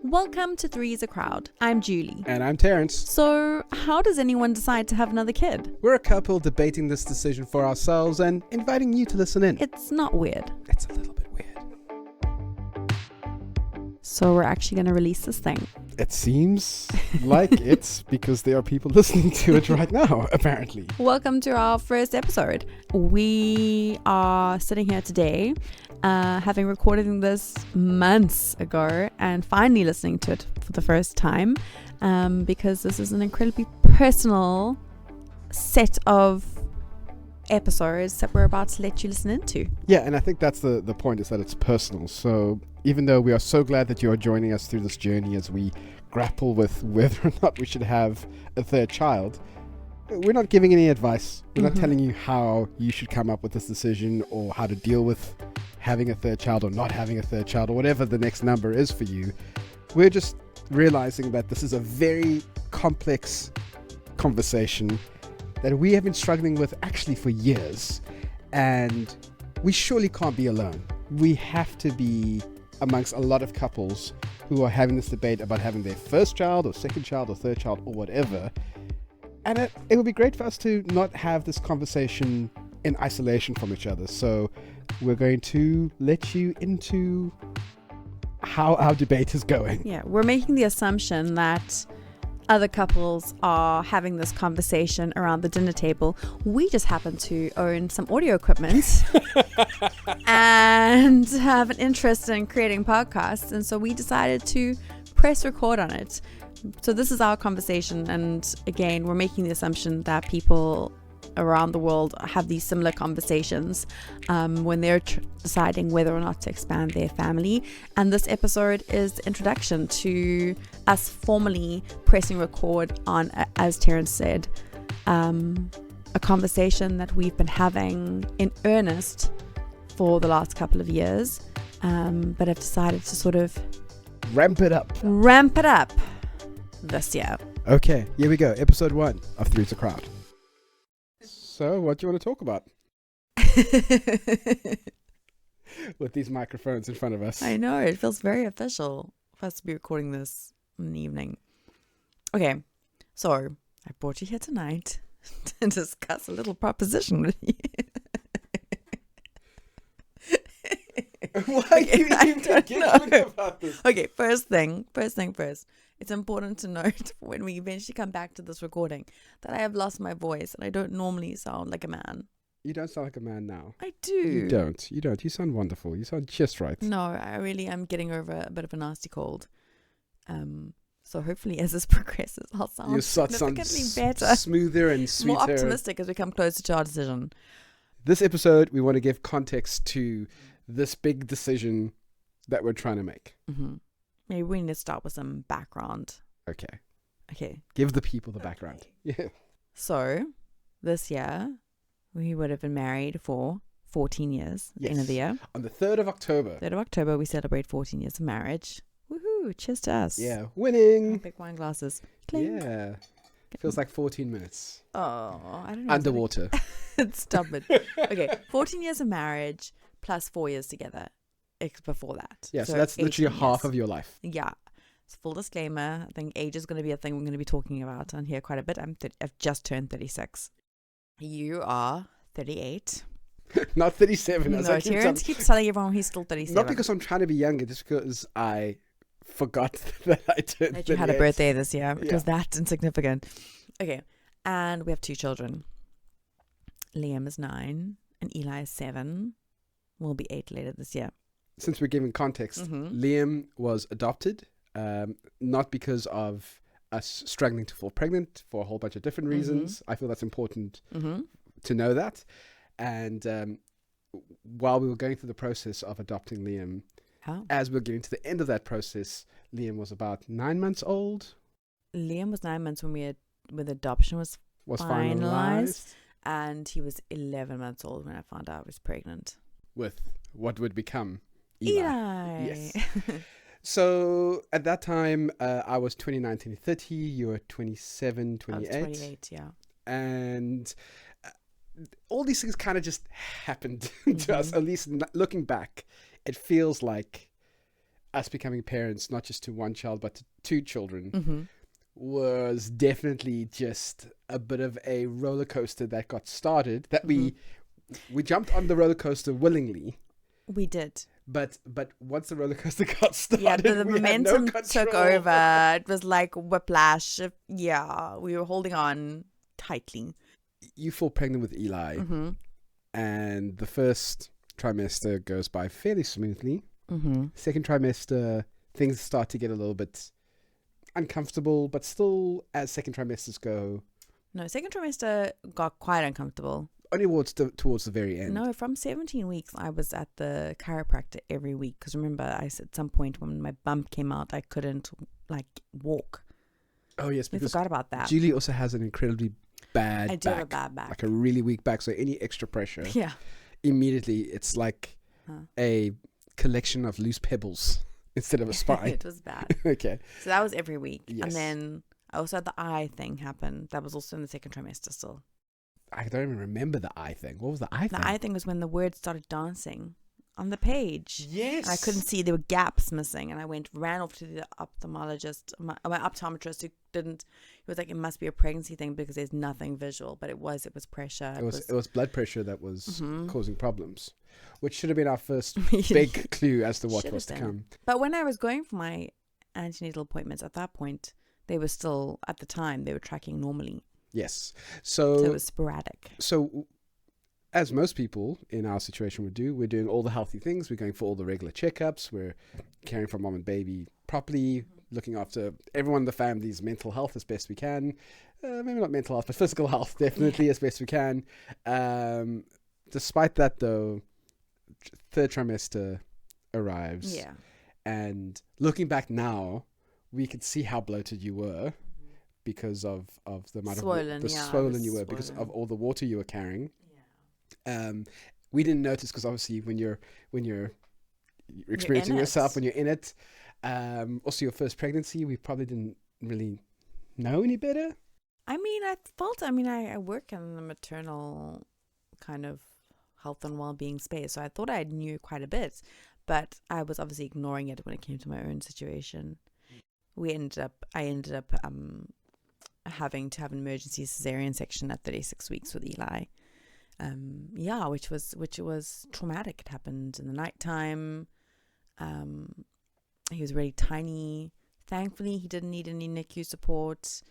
Welcome to Three's a Crowd. I'm Julie. And I'm Terrence. So, how does anyone decide to have another kid? We're a couple debating this decision for ourselves and inviting you to listen in. It's not weird. It's a little bit weird. So, we're actually going to release this thing. It seems like it's because there are people listening to it right now, apparently. Welcome to our first episode. We are sitting here today, having recorded this months ago and finally listening to it for the first time, because this is an incredibly personal set of episodes that we're about to let you listen into. Yeah, and I think that's the point, is that it's personal. So even though we are so glad that you are joining us through this journey as we grapple with whether or not we should have a third child, we're not giving any advice. We're not telling you how you should come up with this decision or how to deal with having a third child or not having a third child or whatever the next number is for you. We're just realizing that this is a very complex conversation that we have been struggling with actually for years, and we surely can't be alone. We have to be amongst a lot of couples who are having this debate about having their first child or second child or third child or whatever. And it would be great for us to not have this conversation in isolation from each other. So we're going to let you into how our debate is going. Yeah, we're making the assumption that other couples are having this conversation around the dinner table. We just happen to own some audio equipment and have an interest in creating podcasts. And so we decided to press record on it. So this is our conversation. And again, we're making the assumption that people around the world have these similar conversations when they're deciding whether or not to expand their family. And this episode is the introduction to us formally pressing record on, as Terrence said, a conversation that we've been having in earnest for the last couple of years, but have decided to sort of ramp it up this year. Okay, here we go. Episode 1 of Three's a Crowd. So, what do you want to talk about? With these microphones in front of us. I know, it feels very official for us to be recording this in the evening. Okay, so I brought you here tonight to discuss a little proposition with you. Why are you even giggling about this? Okay, first thing first. It's important to note when we eventually come back to this recording that I have lost my voice and I don't normally sound like a man. You don't sound like a man now. I do. You don't. You sound wonderful. You sound just right. No, I really am getting over a bit of a nasty cold. So hopefully as this progresses, I'll sound significantly better. Smoother and sweeter. More optimistic as we come closer to our decision. This episode, we want to give context to this big decision that we're trying to make. Mm-hmm. Maybe we need to start with some background. Okay. Give the people the background. Yeah. So, this year, we would have been married for 14 years at the end of the year. On the 3rd of October. 3rd of October, we celebrate 14 years of marriage. Woohoo! Cheers to us. Yeah. Winning. Big wine glasses. Clink. Yeah. Feels like 14 minutes. Oh, I don't know. Underwater. Stop it. Okay, 14 years of marriage plus 4 years together. Before that. Yeah, so that's literally half of your life. Yeah. So full disclaimer, I think age is going to be a thing we're going to be talking about on here quite a bit. I've just turned 36. You are 38. Not 37. No, Terrence keeps telling everyone he's still 37. Not because I'm trying to be younger, just because I forgot that I turned 38. That you had a birthday this year. It was that insignificant. Okay. And we have 2 children. Liam is 9 and Eli is 7. Will be 8 later this year. Since we're giving context, Liam was adopted, not because of us struggling to fall pregnant for a whole bunch of different reasons. I feel that's important to know that. And while we were going through the process of adopting Liam, as we were getting to the end of that process, Liam was about 9 months old. Liam was 9 months when the adoption was finalized. And he was 11 months old when I found out I was pregnant. With what would become Eli. Yes. So at that time, I was 29, 30. You were 27, 28. I was 28, yeah. And all these things kind of just happened to us. At least looking back, it feels like us becoming parents, not just to one child, but to two children, Mm-hmm. was definitely just a bit of a roller coaster that got started, that we jumped on the roller coaster willingly. We did. But once the roller coaster got started, Yeah, the we momentum had no took control. over. It was like whiplash. Yeah, we were holding on tightly. You fall pregnant with Eli, Mm-hmm. and the first trimester goes by fairly smoothly. Mm-hmm. Second trimester, things start to get a little bit uncomfortable, but still, as second trimesters go, No, second trimester got quite uncomfortable. only towards the very end. No, from 17 weeks, I was at the chiropractor every week. Because remember, at some point when my bump came out, I couldn't walk. Oh yes, We because forgot about that. Julie also has an incredibly bad I do back, have a bad back. like a really weak back. So any extra pressure, Yeah. immediately it's like a collection of loose pebbles instead of a spine. It was bad. Okay. So that was every week. Yes. And then I also had the eye thing happen. That was also in the second trimester still. I don't even remember the eye thing. What was the eye thing? The eye thing was when the words started dancing on the page. Yes. And I couldn't see, there were gaps missing. And I ran off to the ophthalmologist, my optometrist, who didn't, he was like, it must be a pregnancy thing because there's nothing visual. But it was pressure. It was blood pressure that was causing problems, which should have been our first big big clue as to what Should was have to been. come. But when I was going for my antenatal appointments at that point, they were still, at the time, they were tracking normally. Yes. So it was sporadic. So, as most people in our situation would do, we're doing all the healthy things. We're going for all the regular checkups. We're caring for mom and baby properly, looking after everyone in the family's mental health as best we can. Maybe not mental health, but physical health definitely as best we can. Despite that, though, third trimester arrives. Yeah. And looking back now, we could see how bloated you were. Because of the amount Swollen, of yeah, swollen you were, because of all the water you were carrying. We didn't notice because obviously when you're experiencing yourself, when you're in it, also your first pregnancy, we probably didn't really know any better. I work in the maternal kind of health and well-being space, so I thought I knew quite a bit, but I was obviously ignoring it when it came to my own situation. I ended up having to have an emergency cesarean section at 36 weeks with Eli. Which was traumatic. It happened in the nighttime. He was really tiny. Thankfully, he didn't need any NICU support.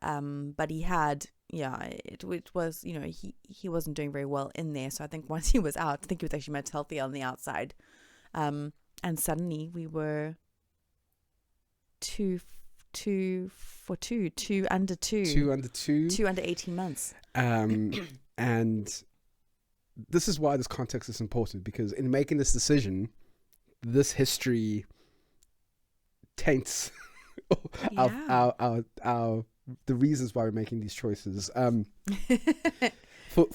But he had, it was, he wasn't doing very well in there. So I think once he was out, I think he was actually much healthier on the outside. And suddenly we were two under 18 months. And this is why this context is important, because in making this decision, this history taints our the reasons why we're making these choices. For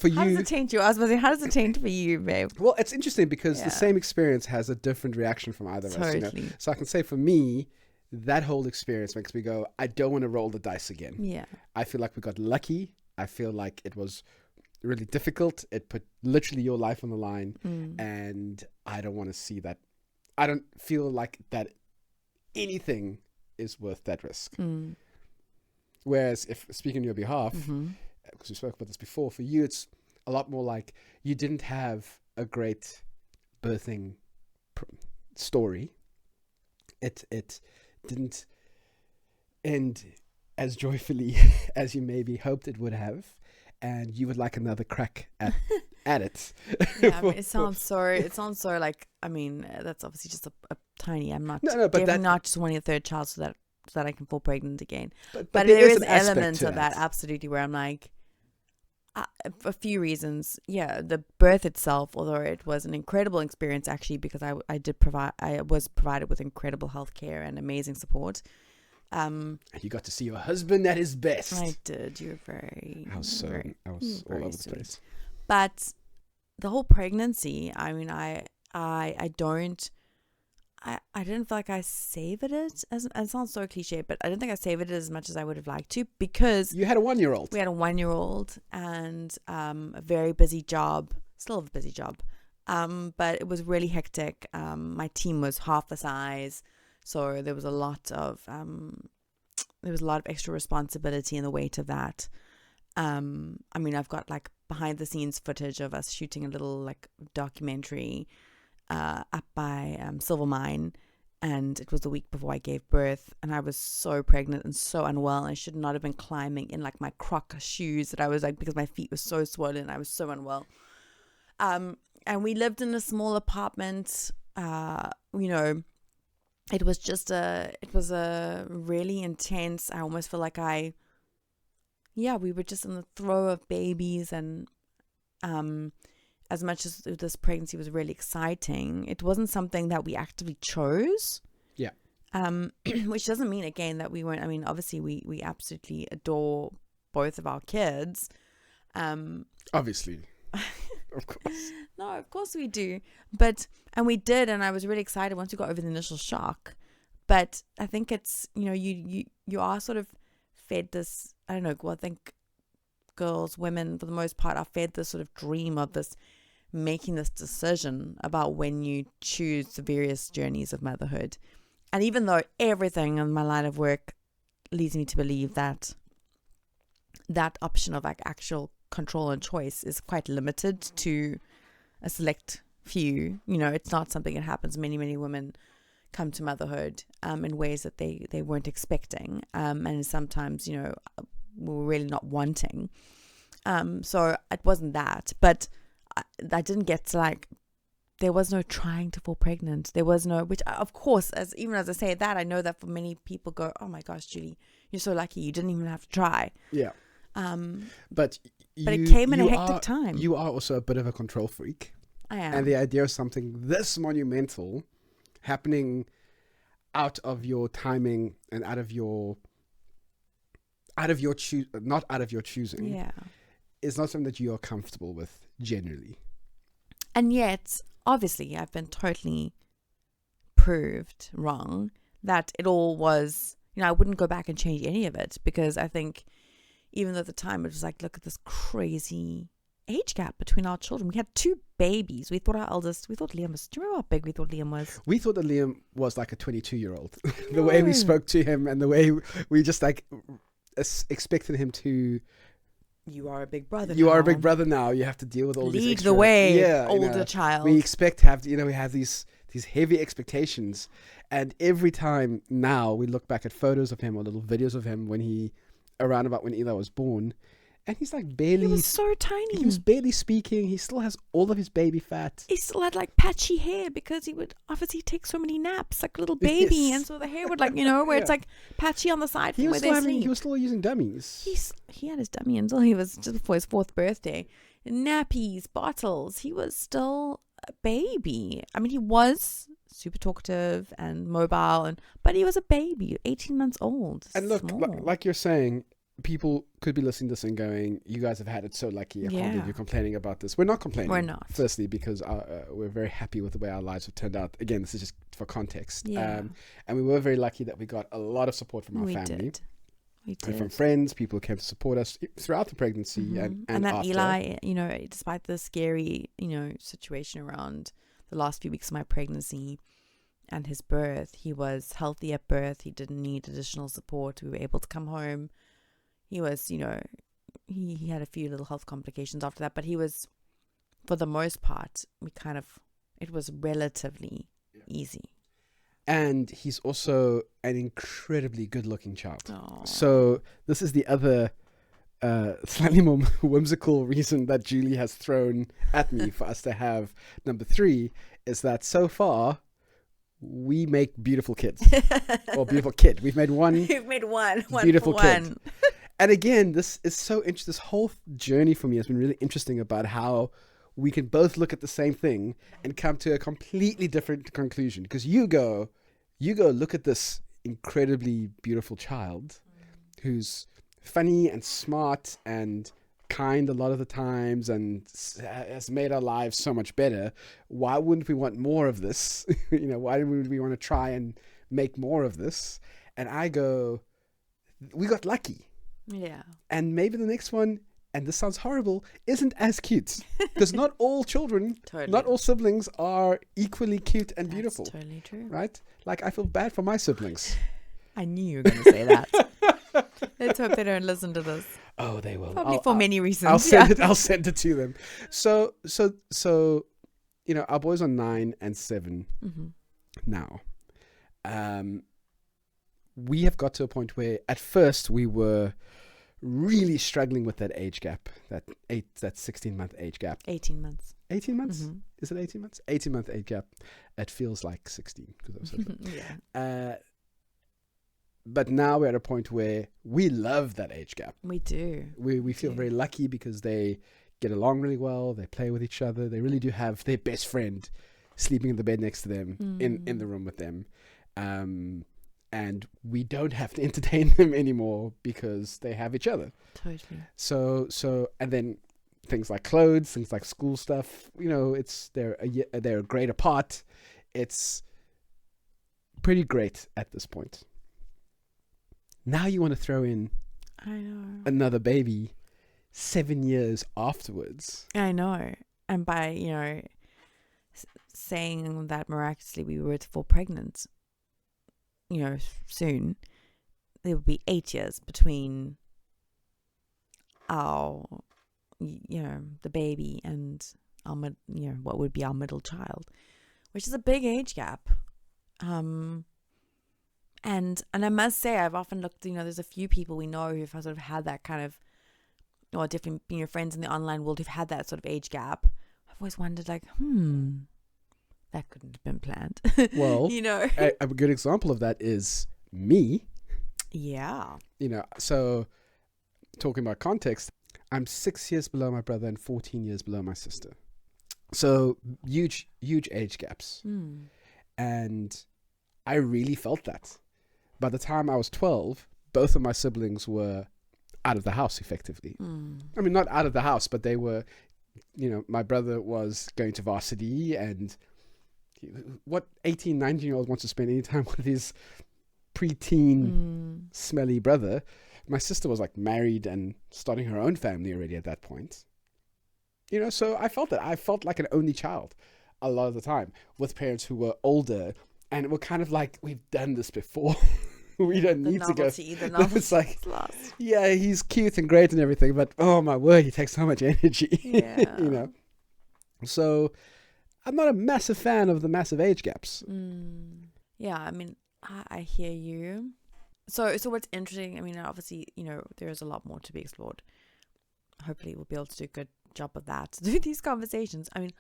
you, how does it taint you? I was about to say, how does it taint for you, babe? Well, it's interesting because the same experience has a different reaction from either of us. So I can say for me, that whole experience makes me go, I don't want to roll the dice again. Yeah. I feel like we got lucky. I feel like it was really difficult. It put literally your life on the line. And I don't want to see that. I don't feel like that anything is worth that risk. Whereas if speaking on your behalf, because we spoke about this before, for you, it's a lot more like you didn't have a great birthing story. It didn't end as joyfully as you maybe hoped it would have, and you would like another crack at it. Yeah, it sounds so like, that's obviously just a tiny, I'm not, but not just wanting a third child so that I can fall pregnant again. But there is an element of that, absolutely, where I'm like, a few reasons. Yeah, the birth itself, although it was an incredible experience actually, because I was provided with incredible healthcare and amazing support. And you got to see your husband at his best. I did. You were very. I was all over the place. But the whole pregnancy, I didn't feel like I savored it. It sounds so cliche, but I don't think I savored it as much as I would have liked to, because you had a 1-year-old. We had a 1-year-old and a very busy job, still have a busy job, but it was really hectic. My team was half the size. So there was a lot of extra responsibility in the weight of that. I mean, I've got like behind the scenes footage of us shooting a little like documentary up by Silver Mine, and it was the week before I gave birth, and I was so pregnant and so unwell, and I should not have been climbing in like my Croc shoes that I was like, because my feet were so swollen and I was so unwell. And we lived in a small apartment. You know, it was a really intense, I almost feel like we were just in the throes of babies, and as much as this pregnancy was really exciting, it wasn't something that we actively chose. Yeah. Which doesn't mean, again, that we weren't, I mean, obviously we absolutely adore both of our kids. Obviously. Of course. No, of course we do. And we did, and I was really excited once we got over the initial shock. But I think it's, you know, you are sort of fed this, I don't know, well, I think girls, women, for the most part, are fed this sort of dream of this, making this decision about when you choose the various journeys of motherhood. And even though everything in my line of work leads me to believe that that option of like actual control and choice is quite limited to a select few, you know, it's not something that happens. Many women come to motherhood in ways that they weren't expecting, and sometimes, you know, were really not wanting. So it wasn't that, but I didn't get to like, there was no trying to fall pregnant. There was no, which of course, even as I say that, I know that for many people go, oh my gosh, Julie, you're so lucky. You didn't even have to try. Yeah. But it came in a hectic time. You are also a bit of a control freak. I am. And the idea of something this monumental happening out of your timing and not out of your choosing. Yeah. Is not something that you are comfortable with generally. And yet, obviously, I've been totally proved wrong that it all was, you know, I wouldn't go back and change any of it, because I think even though at the time it was like, look at this crazy age gap between our children. We had 2 babies. We thought Liam was, do you remember how big we thought Liam was? We thought that Liam was like a 22-year-old. The way we spoke to him and the way we just like expected him to... You are a big brother You now. are a big brother now. You have to deal with all these Lead extra... the way, yeah, older you know, child. We expect to have, you know, we have these heavy expectations. And every time now we look back at photos of him or little videos of him when around about when Eli was born, and he's like barely... He was so tiny. He was barely speaking. He still has all of his baby fat. He still had like patchy hair because he would obviously take so many naps like a little baby. Yes. And so the hair would like, you know, where it's like patchy on the side from where they sleep. He was still using dummies. He had his dummy until he was just before his 4th birthday. Nappies, bottles. He was still a baby. I mean, he was super talkative and mobile, but he was a baby, 18 months old. And look, like you're saying, people could be listening to this and going, you guys have had it so lucky. I can't believe you're complaining about this. We're not complaining. We're not. Firstly, because we're very happy with the way our lives have turned out. Again, this is just for context. Yeah. And we were very lucky that we got a lot of support from our family. We did. And from friends, people who came to support us throughout the pregnancy and that after. Eli, you know, despite the scary, you know, situation around the last few weeks of my pregnancy and his birth, he was healthy at birth. He didn't need additional support. We were able to come home. He was, you know, he had a few little health complications after that, but he was, for the most part, it was relatively easy. And he's also an incredibly good-looking child. Aww. So this is the other slightly more whimsical reason that Julie has thrown at me for us to have number 3, is that so far we make beautiful kids. Or beautiful kid. We've made one. We've made one beautiful for kid. one. And again, this is so interesting. This whole journey for me has been really interesting about how we can both look at the same thing and come to a completely different conclusion. Because you go look at this incredibly beautiful child who's funny and smart and kind a lot of the times and has made our lives so much better. Why wouldn't we want more of this? You know, why would we want to try and make more of this? And I go, we got lucky. Yeah. And maybe the next one and this sounds horrible, isn't as cute. Because not all children, Totally. not all siblings are equally cute and beautiful. That's totally true. Right? Like, I feel bad for my siblings. I knew you were going to say that. Let's hope they don't listen to this. Oh, they will. Probably for many reasons. I'll send it to them. So, our boys are 9 and 7 now. We have got to a point where at first we were really struggling with that age gap, that 16-month age gap. 18 months. 18 months? Is it 18 months? 18-month age gap. It feels like 16 because I was so Yeah. But now we're at a point where we love that age gap. We do. We feel very lucky because they get along really well. They play with each other. They really do have their best friend sleeping in the bed next to them, in the room with them. And we don't have to entertain them anymore because they have each other. Totally. So and then things like clothes, things like school stuff, they're a grade apart. It's pretty great at this point. Now you want to throw in another baby 7 years afterwards. I know. And by, saying that miraculously we were to fall pregnant, soon, there would be 8 years between our, the baby and our, what would be our middle child, which is a big age gap. And I must say, I've often looked, there's a few people we know who've sort of had that kind of, or different, friends in the online world who've had that sort of age gap. I've always wondered, like, that couldn't have been planned. Well, a good example of that is me. Yeah. So talking about context, I'm 6 years below my brother and 14 years below my sister. So huge age gaps. And I really felt that. By the time I was 12, both of my siblings were out of the house effectively. I mean, not out of the house, but they were, my brother was going to varsity, and what 18, 19-year-old wants to spend any time with his preteen smelly brother? My sister was like married and starting her own family already at that point. So I felt that. I felt like an only child a lot of the time with parents who were older, and we're kind of like, we've done this before. We don't need to go. The novelty It's like, yeah, he's cute and great and everything, but oh my word, he takes so much energy. Yeah. So I'm not a massive fan of the massive age gaps. Yeah, I mean, I hear you. So what's interesting, I mean, obviously, there is a lot more to be explored. Hopefully we'll be able to do a good job of that through these conversations. I mean,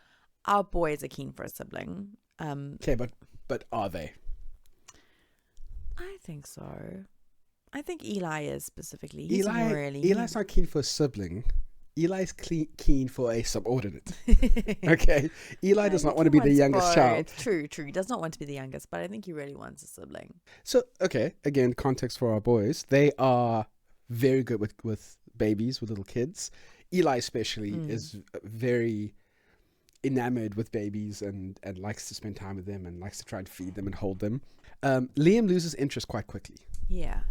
our boys are keen for a sibling. Okay, but are they? I think so. I think Eli is specifically. Eli's not keen for a sibling. Eli's keen for a subordinate. Okay, Eli does not want to be the youngest child. It's true. He does not want to be the youngest, but I think he really wants a sibling. So, okay, again, context for our boys. They are very good with babies, with little kids. Eli especially is very enamored with babies and likes to spend time with them and likes to try and feed them and hold them. Liam loses interest quite quickly. Yeah.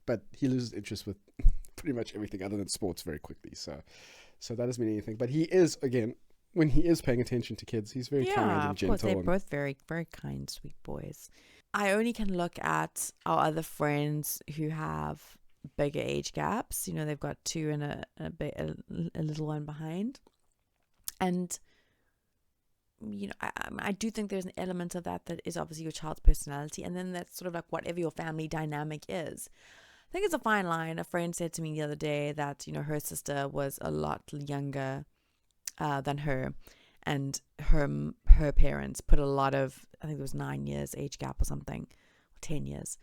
But he loses interest with pretty much everything other than sports very quickly. So that doesn't mean anything. But he is, again, when he is paying attention to kids, he's very kind and gentle. Yeah, of course. They're both very, very kind, sweet boys. I only can look at our other friends who have bigger age gaps. They've got 2 and a little one behind. And I do think there's an element of that is obviously your child's personality, and then that's sort of like whatever your family dynamic is. I think it's a fine line. A friend said to me the other day that her sister was a lot younger than her, and her parents put a lot of, I think it was 9 years age gap or something, or 10 years.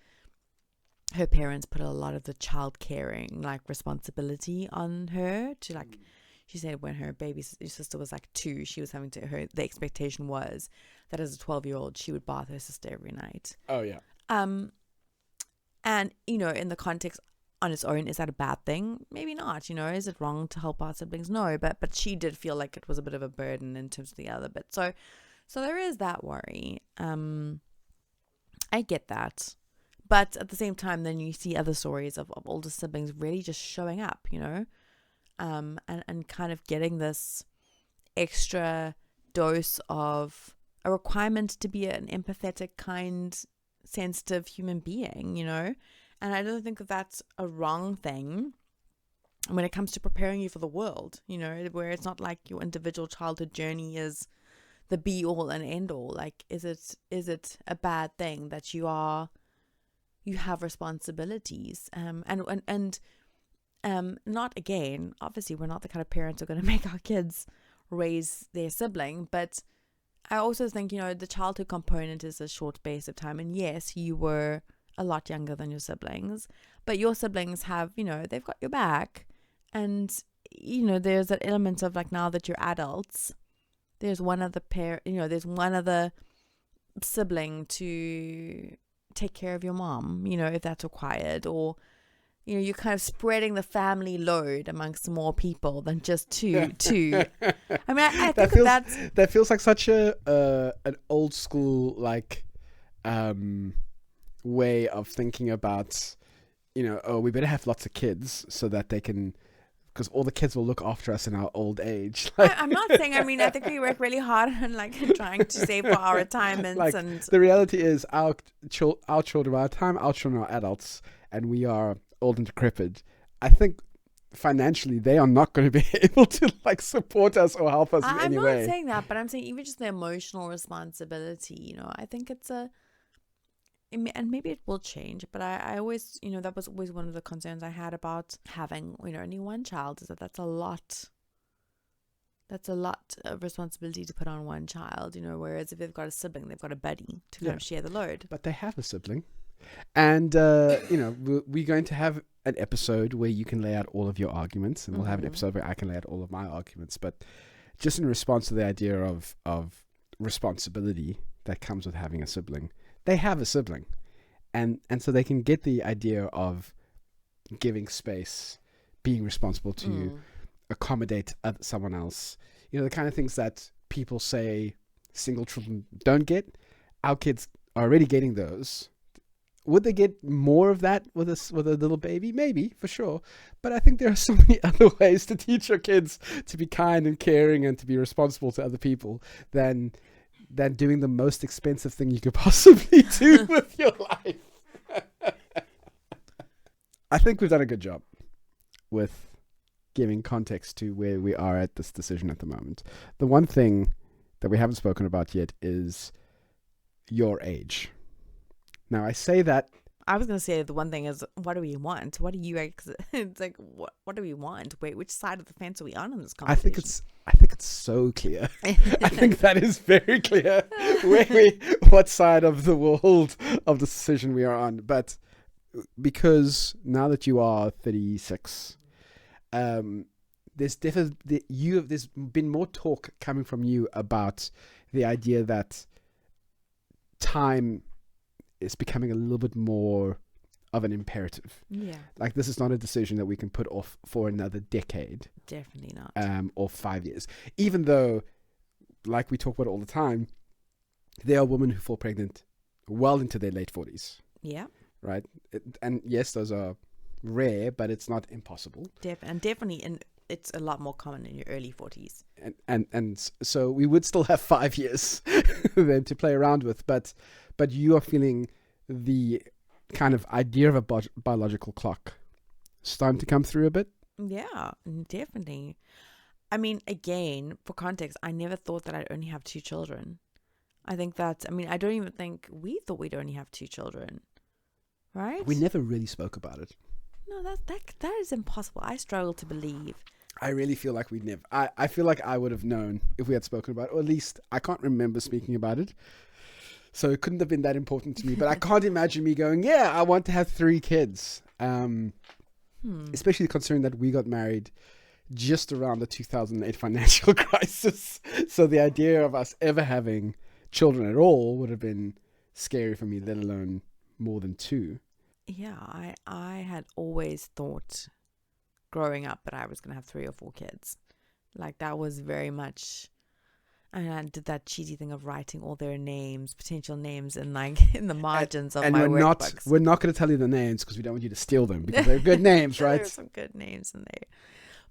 Her parents put a lot of the child caring responsibility on her to She said when her baby sister was 2, she was having to, the expectation was that as a 12-year-old, she would bath her sister every night. Oh, yeah. And, in the context on its own, is that a bad thing? Maybe not, is it wrong to help our siblings? No, but she did feel like it was a bit of a burden in terms of the other bit. So there is that worry. I get that. But at the same time, then you see other stories of older siblings really just showing up, and kind of getting this extra dose of a requirement to be an empathetic, kind, sensitive human being, and I don't think that that's a wrong thing when it comes to preparing you for the world, where it's not like your individual childhood journey is the be all and end all. Like, is it a bad thing that you have responsibilities, and not, again, obviously we're not the kind of parents who are going to make our kids raise their sibling, but I also think, the childhood component is a short space of time, and yes, you were a lot younger than your siblings, but your siblings have, they've got your back, and there's that element of, like, now that you're adults, there's one other there's one other sibling to take care of your mom, if that's required, or you're kind of spreading the family load amongst more people than just two. I mean, I think that feels like such an old school, like, way of thinking about, we better have lots of kids so that they can, because all the kids will look after us in our old age. I'm not saying, I think we work really hard on, like, trying to save for our retirements. Like, and the reality is our children, by the time our children are adults and we are old and decrepit, I think financially they are not going to be able to, like, support us or help us in any way. I'm not saying that, but I'm saying even just the emotional responsibility, I think and maybe it will change, but I always, that was always one of the concerns I had about having, only one child, is that that's a lot of responsibility to put on one child, whereas if they've got a sibling, they've got a buddy to kind of share the load. But they have a sibling. And, we're going to have an episode where you can lay out all of your arguments, and we'll have an episode where I can lay out all of my arguments. But just in response to the idea of responsibility that comes with having a sibling, they have a sibling. And so they can get the idea of giving space, being responsible to accommodate someone else. The kind of things that people say single children don't get. Our kids are already getting those. Would they get more of that with a little baby? Maybe, for sure. But I think there are so many other ways to teach your kids to be kind and caring and to be responsible to other people than doing the most expensive thing you could possibly do with your life. I think we've done a good job with giving context to where we are at this decision at the moment. The one thing that we haven't spoken about yet is your age. Now, I say that. I was going to say the one thing is, what do we want? What do you? It's like, what do we want? Wait, which side of the fence are we on in this conversation? I think it's so clear. I think that is very clear what side of the world of the decision we are on. But because now that you are 36, there's been more talk coming from you about the idea that time is becoming a little bit more of an imperative. Yeah. Like, this is not a decision that we can put off for another decade. Definitely not. Or 5 years. Even though, like we talk about all the time, there are women who fall pregnant well into their late 40s. Yeah. Right? And yes, those are rare, but it's not impossible. Definitely, it's a lot more common in your early 40s. And so we would still have 5 years then to play around with, but you are feeling the kind of idea of a biological clock starting to come through a bit. Yeah, definitely. I mean, again, for context, I never thought that I'd only have 2 children. I don't even think we thought we'd only have 2 children, right? We never really spoke about it. No, that is impossible. I struggle to believe. I really feel like we'd never. I feel like I would have known if we had spoken about it, or at least I can't remember speaking about it. So it couldn't have been that important to me. But I can't imagine me going, yeah, I want to have 3 kids. Especially considering that we got married just around the 2008 financial crisis. So the idea of us ever having children at all would have been scary for me, let alone more than 2. Yeah, I had always thought growing up that I was going to have 3 or 4 kids. Like, that was very much... And I did that cheesy thing of writing all their names, potential names, in the margins of my workbooks. We're not going to tell you the names because we don't want you to steal them, because they're good names, right? There are some good names in there.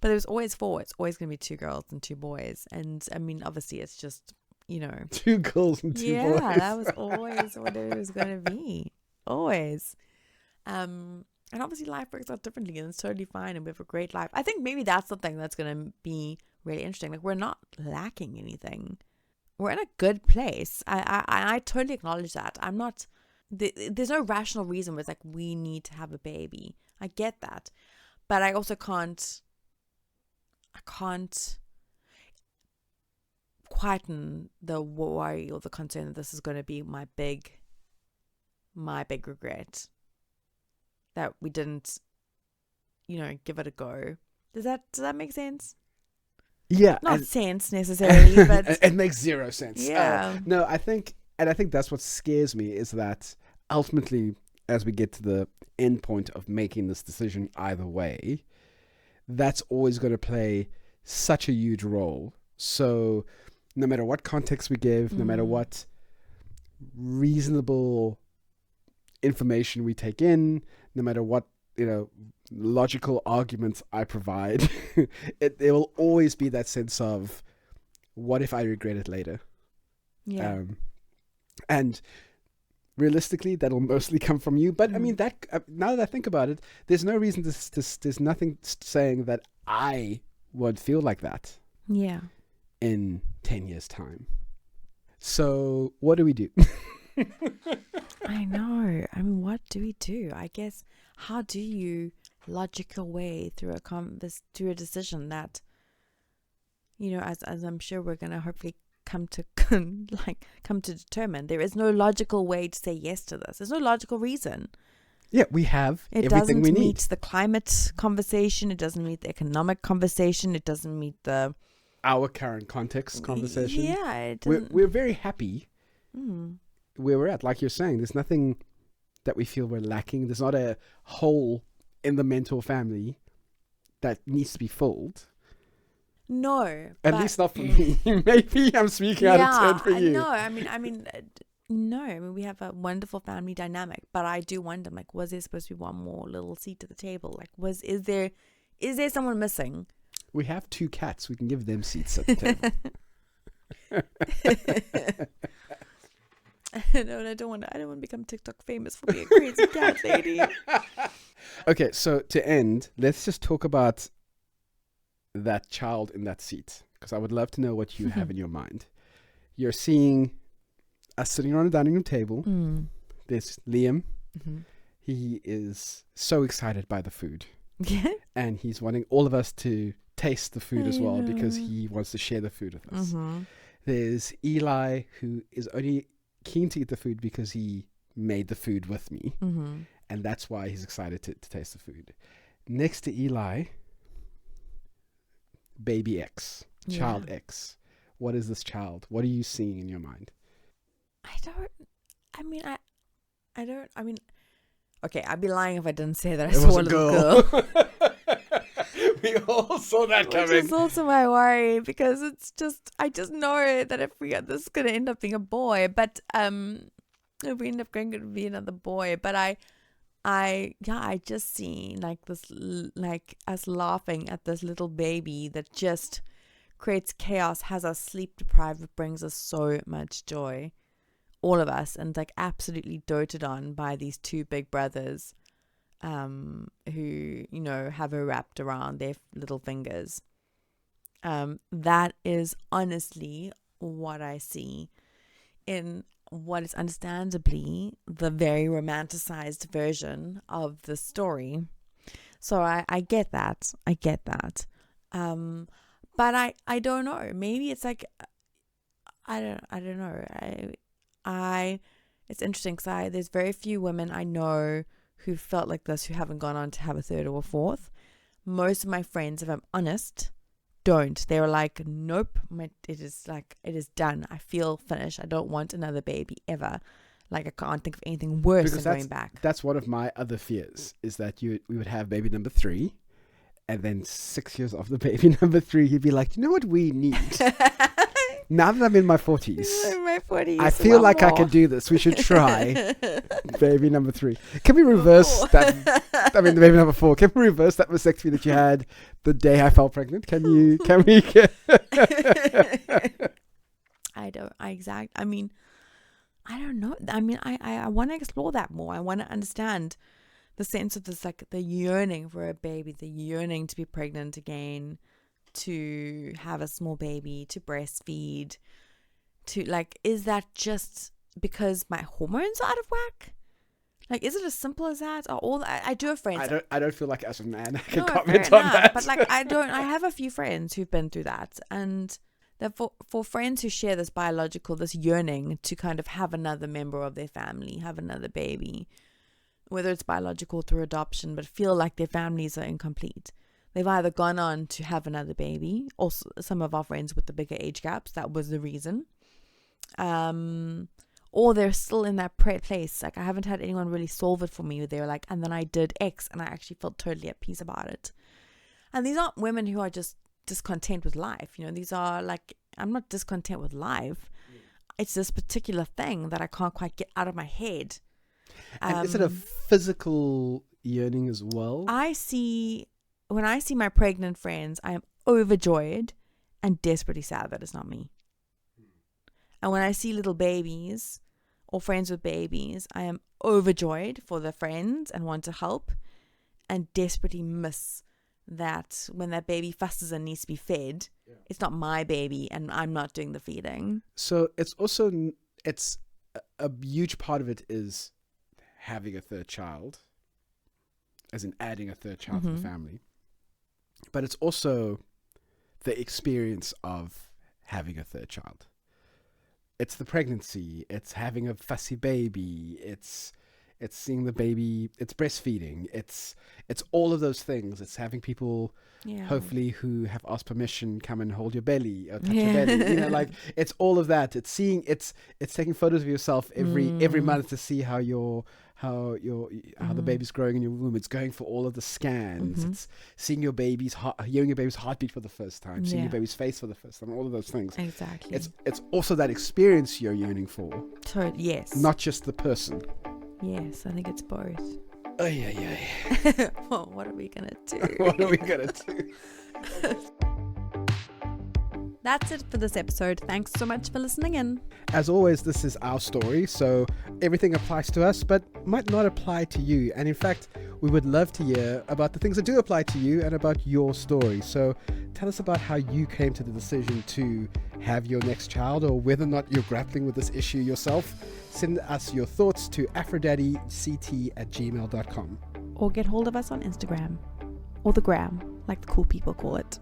But there was always 4. It's always going to be 2 girls and 2 boys. And I mean, obviously, it's just, 2 girls and 2 boys. Yeah, that was always what it was going to be. Always. And obviously, life works out differently, and it's totally fine, and we have a great life. I think maybe that's the thing that's going to be really interesting. Like, we're not lacking anything. We're in a good place. I totally acknowledge that. I'm not. There's no rational reason where it's like we need to have a baby. I get that, but I also can't. I can't quieten the worry or the concern that this is going to be my big regret that we didn't, give it a go. Does that make sense? Yeah, not sense necessarily, but it makes 0 sense. Yeah. No, I think that's what scares me, is that ultimately, as we get to the end point of making this decision either way, that's always going to play such a huge role. So no matter what context we give, no matter what reasonable information we take in, no matter what, logical arguments I provide, there will always be that sense of, what if I regret it later? Yeah. And realistically, that'll mostly come from you. But I mean, that now that I think about it, there's no reason there's nothing saying that I would feel like that. Yeah. In 10 years' time. So what do we do? I know. I mean, what do we do? I guess, how do you logic your way through a decision that, as I'm sure we're gonna hopefully come to determine, there is no logical way to say yes to this. There's no logical reason. Yeah, we have it everything we need. It doesn't meet the climate conversation. It doesn't meet the economic conversation. It doesn't meet our current context conversation. Yeah, we're very happy where we're at. Like you're saying, there's nothing that we feel we're lacking. There's not a hole in the mental family that needs to be filled. No, at least not for me. Maybe I'm speaking out of turn for you. No, I mean, we have a wonderful family dynamic, but I do wonder, like, was there supposed to be one more little seat at the table? Like, is there someone missing? We have 2 cats. We can give them seats at the table. No, I don't want to become TikTok famous for being a crazy cat lady. Okay, so to end, let's just talk about that child in that seat, because I would love to know what you have in your mind. You're seeing us sitting around a dining room table. There's Liam. He is so excited by the food. Yeah. And he's wanting all of us to taste the food as well, because he wants to share the food with us. There's Eli, who is only keen to eat the food because he made the food with me. And that's why he's excited to taste the food. Next to Eli, baby X, child X. What is this child? What are you seeing in your mind? Okay, I'd be lying if I didn't say that I saw a little girl. We all saw that coming. Which is also my worry, because I just know that if this is going to end up being a boy, but if we end up going to be another boy, but I just see like this, like us laughing at this little baby that just creates chaos, has us sleep deprived, it brings us so much joy, all of us, and like absolutely doted on by these 2 big brothers, who have her wrapped around their little fingers. That is honestly what I see in what is understandably the very romanticized version of the story. So I get that. But I don't know. Maybe it's like, I don't know. It's interesting because there's very few women I know who felt like this, who haven't gone on to have a 3rd or a 4th. Most of my friends, if I'm honest, don't. They were like, nope, it is done. I feel finished. I don't want another baby ever. Like, I can't think of anything worse than going back. That's one of my other fears, is that we would have baby number 3, and then 6 years after baby number 3, you'd be like, you know what we need? Now that I'm in my 40s, In my 40s, I feel one like I more. can do this. We should try baby number 3. Can we reverse that? I mean, baby number 4. Can we reverse that vasectomy that you had the day I fell pregnant? Can we? I don't know. I mean, I want to explore that more. I want to understand the sense of this, like the yearning for a baby, the yearning to be pregnant again, to have a small baby, to breastfeed, to like, is that just because my hormones are out of whack? Like, is it as simple as that? Or all I do have friends. I don't feel like as a man I can No, comment fair on enough, that. But like, I have a few friends who've been through that, and that for friends who share this yearning to kind of have another member of their family, have another baby, whether it's biological through adoption, but feel like their families are incomplete. They've either gone on to have another baby, or some of our friends with the bigger age gaps, that was the reason. Or they're still in that place. Like, I haven't had anyone really solve it for me. They're like, and then I did X and I actually felt totally at peace about it. And these aren't women who are just discontent with life. You know, these are like, I'm not discontent with life. It's this particular thing that I can't quite get out of my head. And is it a physical yearning as well? When I see my pregnant friends, I am overjoyed and desperately sad that it's not me. And when I see little babies or friends with babies, I am overjoyed for the friends and want to help, and desperately miss that when that baby fusses and needs to be fed, it's not my baby and I'm not doing the feeding. So it's a huge part of it is having a third child, as in adding a third child to the family. But it's also the experience of having a third child. It's the pregnancy, it's having a fussy baby, it's seeing the baby, it's breastfeeding, it's all of those things. It's having people hopefully who have asked permission come and hold your belly or touch your belly. You know, like, it's all of that. It's taking photos of yourself every month to see how the baby's growing in your womb. It's going for all of the scans. It's seeing your baby's hearing your baby's heartbeat for the first time, seeing your baby's face for the first time, all of those things. Exactly. It's also that experience you're yearning for. Yes. Not just the person. Yes, I think it's both. Well, what are we gonna do? What are we gonna do? That's it for this episode. Thanks so much for listening in. As always, this is our story, so everything applies to us, but might not apply to you. And in fact, we would love to hear about the things that do apply to you and about your story. So tell us about how you came to the decision to have your next child, or whether or not you're grappling with this issue yourself. Send us your thoughts to aphrodaddyct@gmail.com. Or get hold of us on Instagram. Or the gram, like the cool people call it.